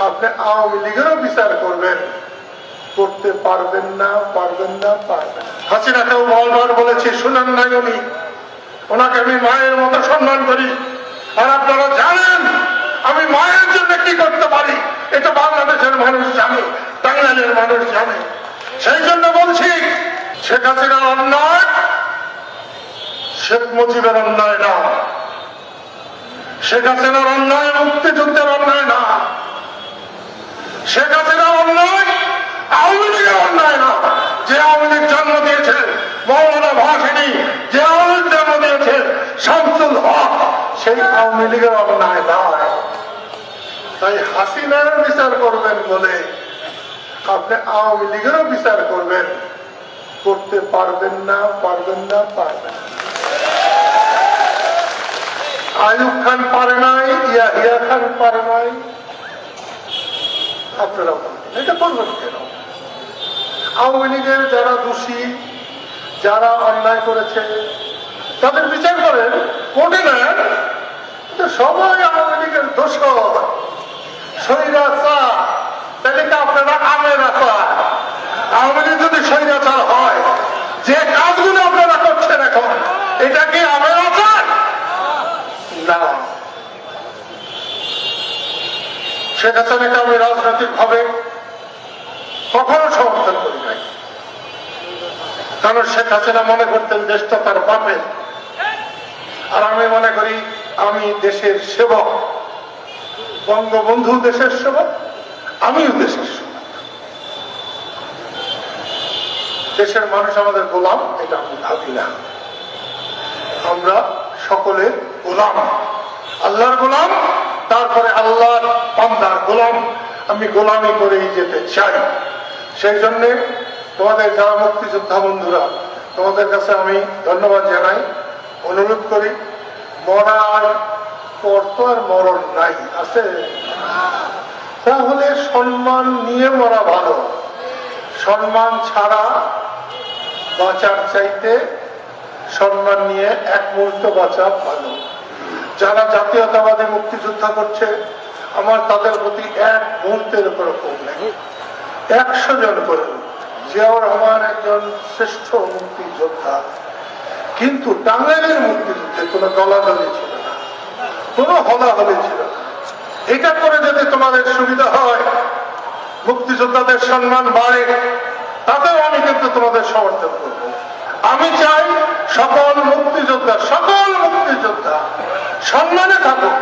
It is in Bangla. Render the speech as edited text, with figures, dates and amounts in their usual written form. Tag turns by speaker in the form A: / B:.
A: আপনি আওয়ামী লীগেরও বিচার করবেন, করতে পারবেন না, পারবেন না, পারবেন। হাসিনাকেও বারবার বলেছি, শুনেন নাই উনি। ওনাকে আমি মায়ের মতো সম্মান করি, আর আপনারা জানেন আমি মায়ের জন্য কি করতে পারি, এটা বাংলাদেশের মানুষ জানে, টাঙ্গাইলের মানুষ জানে। সেই জন্য বলছি, শেখ হাসিনার অন্যায় শেখ মুজিবের অন্যায় না, শেখ হাসিনার অন্যায় মুক্তিযুদ্ধের অন্যায় না, শেখ হাসিনার অন্যায় আওয়ামী লীগের অন্যায় না। যে আওয়ামী লীগ জন্ম দিয়েছে মৌলানা ভাসানী, যে আওয়ামী লীগ জন্ম দিয়েছে শামসুল হক, সেই আওয়ামী লীগের অন্যায় নয়। তাই হাসিনার বিচার করবেন বলে আপনি আওয়ামী লীগেরও বিচার করবেন, করতে পারবেন না, পারবেন না, পারবেন। আইয়ুব খান পারে নাই, ইয়াহিয়া খান পারে নাই, আপনারা এটা করবেন কেন? আওয়ামী লীগের যারা দোষী, যারা অন্যায় করেছে তাদের বিচার করেন, কোর্টে নেন। সবাই আওয়ামী লীগের দোষর, স্বৈরাচার, তাহলে কি আপনারা আমের আচার? আওয়ামী লীগ যদি স্বৈরাচার হয়, যে কাজগুলো আপনারা করছেন এখন, এটা কি আমের আচার? না। শেখ হাসিনাকে আমি রাজনৈতিক ভাবে কখনো সমর্থন করি নাই, কারণ শেখ হাসিনা মনে করতেন দেশটা তার বাপের, আর আমি মনে করি আমি দেশের সেবক, বঙ্গবন্ধু দেশের সেবক, আমিও দেশের সেবক। দেশের মানুষ আমাদের গোলাম, এটা আমি ভাবি না। আমরা সকলে গোলাম, আল্লাহর গোলাম, তারপরে আল্লাহর বান্দার গোলাম। আমি গোলামি করেই যেতে চাই। সেই জন্যে তোমাদের যারা মুক্তিযোদ্ধা বন্ধুরা, তোমাদের কাছে আমি ধন্যবাদ জানাই, অনুরোধ করি, মরার পর তো আর মরণ নাই, আছে? তাহলে সম্মান নিয়ে মরা ভালো। সম্মান ছাড়া বাঁচার চাইতে সম্মান নিয়ে এক মুহূর্ত বাঁচা ভালো। যারা জাতীয়তাবাদী মুক্তিযোদ্ধা করছে, আমার তাদের প্রতি এক মুহূর্তের উপর ক্ষোভ নেই। 100 জন করে। জিয়াউর রহমান একজন শ্রেষ্ঠ মুক্তিযোদ্ধা, কিন্তু টাঙ্গাইলের মুক্তিযুদ্ধে কোনো দলাদলি ছিল না, কোনো হলাহলি ছিল না। এটা করে যদি তোমাদের সুবিধা হয়, মুক্তিযোদ্ধাদের সম্মান বাড়ে, তাতেও আমি কিন্তু তোমাদের সমর্থন করবো। আমি চাই সকল মুক্তিযোদ্ধা সম্মানে থাকুক।